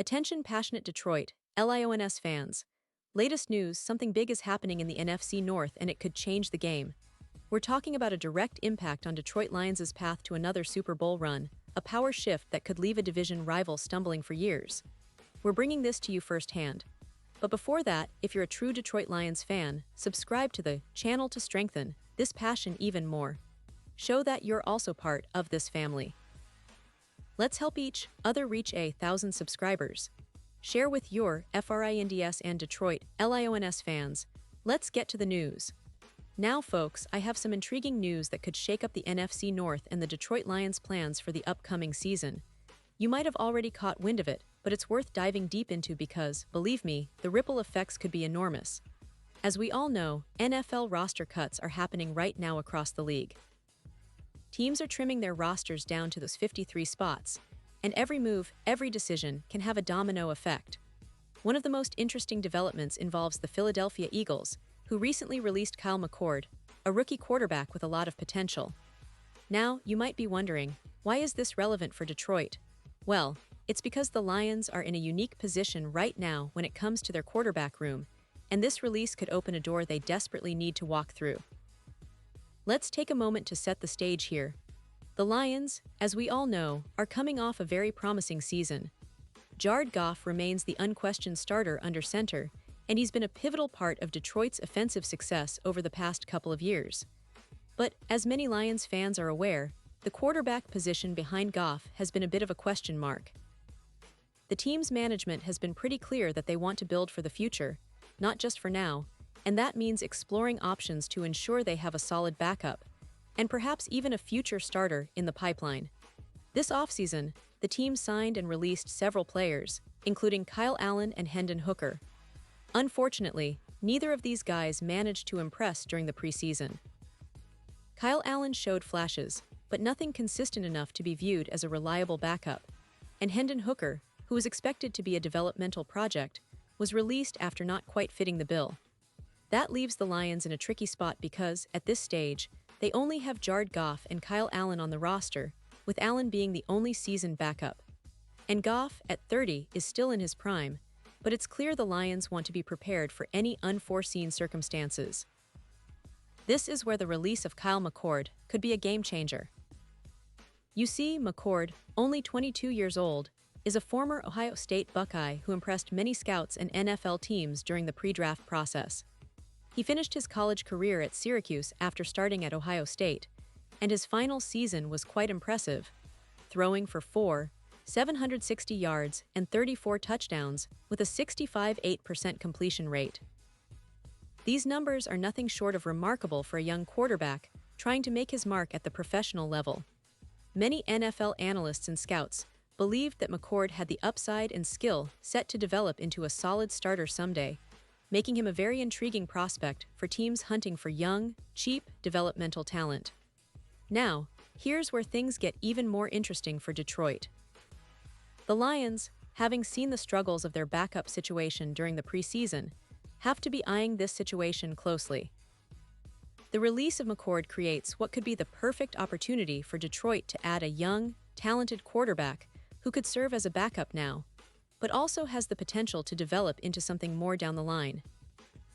Attention passionate Detroit, Lions fans. Latest news, something big is happening in the NFC North and it could change the game. We're talking about a direct impact on Detroit Lions' path to another Super Bowl run, a power shift that could leave a division rival stumbling for years. We're bringing this to you firsthand. But before that, if you're a true Detroit Lions fan, subscribe to the channel to strengthen this passion even more. Show that you're also part of this family. Let's help each other reach 1,000 subscribers. Share with your FRINDS and Detroit Lions fans. Let's get to the news. Now, folks, I have some intriguing news that could shake up the NFC North and the Detroit Lions' plans for the upcoming season. You might have already caught wind of it, but it's worth diving deep into because, believe me, the ripple effects could be enormous. As we all know, NFL roster cuts are happening right now across the league. Teams are trimming their rosters down to those 53 spots, and every move, every decision can have a domino effect. One of the most interesting developments involves the Philadelphia Eagles, who recently released Kyle McCord, a rookie quarterback with a lot of potential. Now, you might be wondering, why is this relevant for Detroit? Well, it's because the Lions are in a unique position right now when it comes to their quarterback room, and this release could open a door they desperately need to walk through. Let's take a moment to set the stage here. The Lions, as we all know, are coming off a very promising season. Jared Goff remains the unquestioned starter under center, and he's been a pivotal part of Detroit's offensive success over the past couple of years. But, as many Lions fans are aware, the quarterback position behind Goff has been a bit of a question mark. The team's management has been pretty clear that they want to build for the future, not just for now, and that means exploring options to ensure they have a solid backup, and perhaps even a future starter in the pipeline. This offseason, the team signed and released several players, including Kyle Allen and Hendon Hooker. Unfortunately, neither of these guys managed to impress during the preseason. Kyle Allen showed flashes, but nothing consistent enough to be viewed as a reliable backup, and Hendon Hooker, who was expected to be a developmental project, was released after not quite fitting the bill. That leaves the Lions in a tricky spot because, at this stage, they only have Jared Goff and Kyle Allen on the roster, with Allen being the only seasoned backup. And Goff, at 30, is still in his prime, but it's clear the Lions want to be prepared for any unforeseen circumstances. This is where the release of Kyle McCord could be a game-changer. You see, McCord, only 22 years old, is a former Ohio State Buckeye who impressed many scouts and NFL teams during the pre-draft process. He finished his college career at Syracuse after starting at Ohio State, and his final season was quite impressive, throwing for 760 yards and 34 touchdowns with a 65.8% completion rate. These numbers are nothing short of remarkable for a young quarterback trying to make his mark at the professional level. Many NFL analysts and scouts believed that McCord had the upside and skill set to develop into a solid starter someday, making him a very intriguing prospect for teams hunting for young, cheap, developmental talent. Now, here's where things get even more interesting for Detroit. The Lions, having seen the struggles of their backup situation during the preseason, have to be eyeing this situation closely. The release of McCord creates what could be the perfect opportunity for Detroit to add a young, talented quarterback who could serve as a backup now, but also has the potential to develop into something more down the line.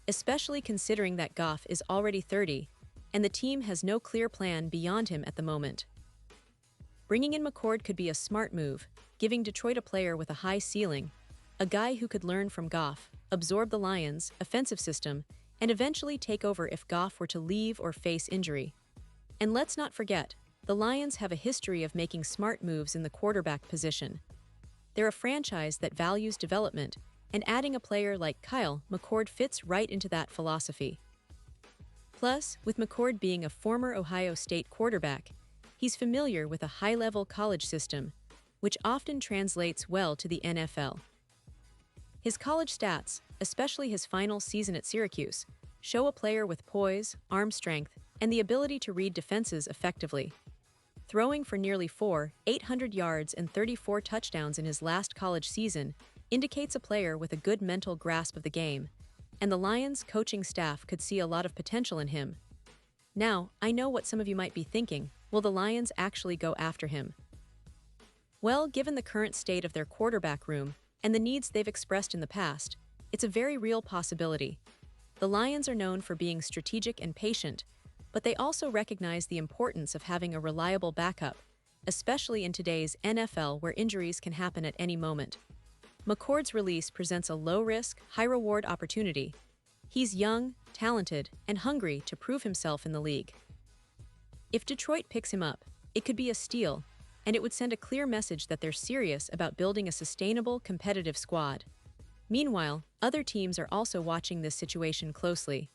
Especially considering that Goff is already 30, and the team has no clear plan beyond him at the moment. Bringing in McCord could be a smart move, giving Detroit a player with a high ceiling, a guy who could learn from Goff, absorb the Lions' offensive system, and eventually take over if Goff were to leave or face injury. And let's not forget, the Lions have a history of making smart moves in the quarterback position. They're a franchise that values development, and adding a player like Kyle McCord fits right into that philosophy. Plus, with McCord being a former Ohio State quarterback, he's familiar with a high-level college system, which often translates well to the NFL. His college stats, especially his final season at Syracuse, show a player with poise, arm strength, and the ability to read defenses effectively. Throwing for nearly 800 yards and 34 touchdowns in his last college season indicates a player with a good mental grasp of the game, and the Lions' coaching staff could see a lot of potential in him. Now, I know what some of you might be thinking, will the Lions actually go after him? Well, given the current state of their quarterback room, and the needs they've expressed in the past, it's a very real possibility. The Lions are known for being strategic and patient, but they also recognize the importance of having a reliable backup, especially in today's NFL where injuries can happen at any moment. McCord's release presents a low-risk, high-reward opportunity. He's young, talented, and hungry to prove himself in the league. If Detroit picks him up, it could be a steal, and it would send a clear message that they're serious about building a sustainable, competitive squad. Meanwhile, other teams are also watching this situation closely.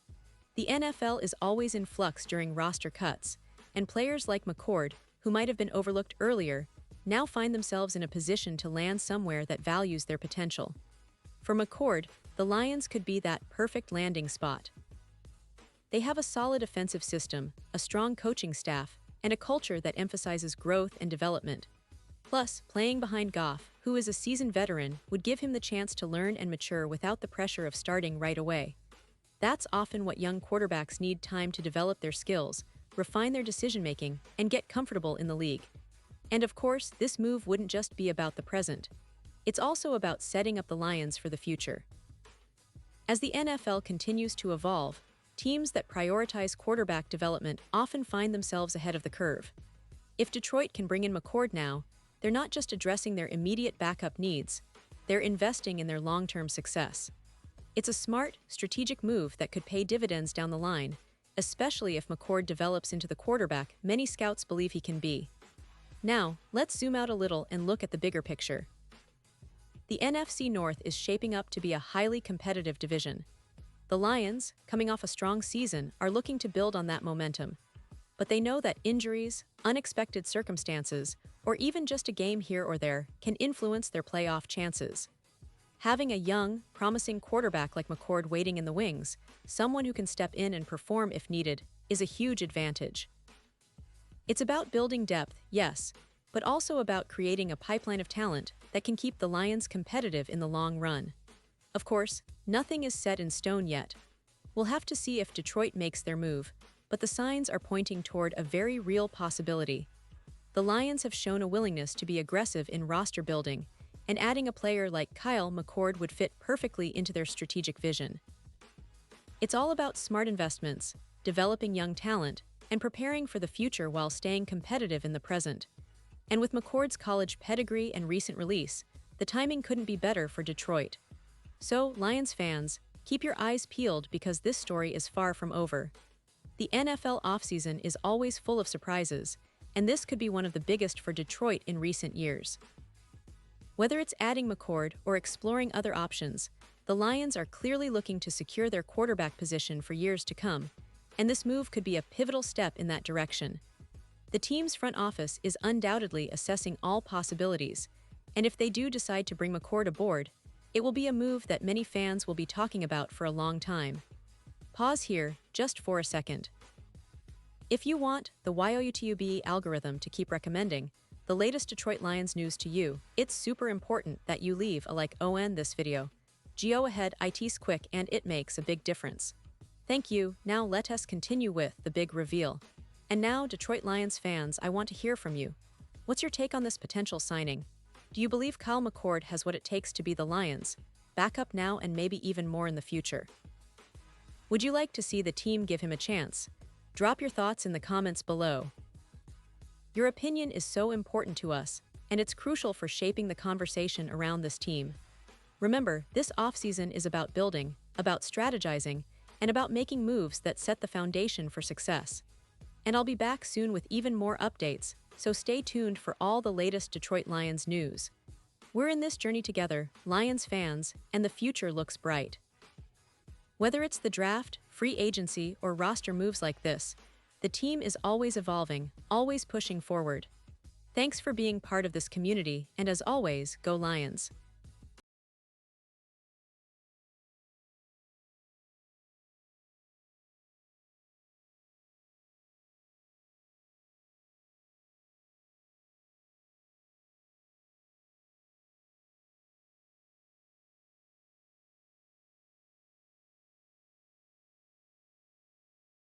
The NFL is always in flux during roster cuts, and players like McCord, who might have been overlooked earlier, now find themselves in a position to land somewhere that values their potential. For McCord, the Lions could be that perfect landing spot. They have a solid offensive system, a strong coaching staff, and a culture that emphasizes growth and development. Plus, playing behind Goff, who is a seasoned veteran, would give him the chance to learn and mature without the pressure of starting right away. That's often what young quarterbacks need: time to develop their skills, refine their decision-making, and get comfortable in the league. And of course, this move wouldn't just be about the present. It's also about setting up the Lions for the future. As the NFL continues to evolve, teams that prioritize quarterback development often find themselves ahead of the curve. If Detroit can bring in McCord now, they're not just addressing their immediate backup needs, they're investing in their long-term success. It's a smart, strategic move that could pay dividends down the line, especially if McCord develops into the quarterback many scouts believe he can be. Now, let's zoom out a little and look at the bigger picture. The NFC North is shaping up to be a highly competitive division. The Lions, coming off a strong season, are looking to build on that momentum. But they know that injuries, unexpected circumstances, or even just a game here or there can influence their playoff chances. Having a young, promising quarterback like McCord waiting in the wings, someone who can step in and perform if needed, is a huge advantage. It's about building depth, yes, but also about creating a pipeline of talent that can keep the Lions competitive in the long run. Of course, nothing is set in stone yet. We'll have to see if Detroit makes their move, but the signs are pointing toward a very real possibility. The Lions have shown a willingness to be aggressive in roster building, and adding a player like Kyle McCord would fit perfectly into their strategic vision. It's all about smart investments, developing young talent, and preparing for the future while staying competitive in the present. And with McCord's college pedigree and recent release, the timing couldn't be better for Detroit. So, Lions fans, keep your eyes peeled because this story is far from over. The NFL offseason is always full of surprises, and this could be one of the biggest for Detroit in recent years. Whether it's adding McCord or exploring other options, the Lions are clearly looking to secure their quarterback position for years to come, and this move could be a pivotal step in that direction. The team's front office is undoubtedly assessing all possibilities, and if they do decide to bring McCord aboard, it will be a move that many fans will be talking about for a long time. Pause here, just for a second. If you want the YouTube algorithm to keep recommending the latest Detroit Lions news to you, it's super important that you leave a like on this video. Go ahead, it's quick and it makes a big difference. Thank you. Now let us continue with the big reveal. And now, Detroit Lions fans, I want to hear from you. What's your take on this potential signing? Do you believe Kyle McCord has what it takes to be the Lions' backup now and maybe even more in the future? Would you like to see the team give him a chance? Drop your thoughts in the comments below. Your opinion is so important to us, and it's crucial for shaping the conversation around this team. Remember, this offseason is about building, about strategizing, and about making moves that set the foundation for success. And I'll be back soon with even more updates, so stay tuned for all the latest Detroit Lions news. We're in this journey together, Lions fans, and the future looks bright. Whether it's the draft, free agency, or roster moves like this, the team is always evolving, always pushing forward. Thanks for being part of this community, and as always, go Lions!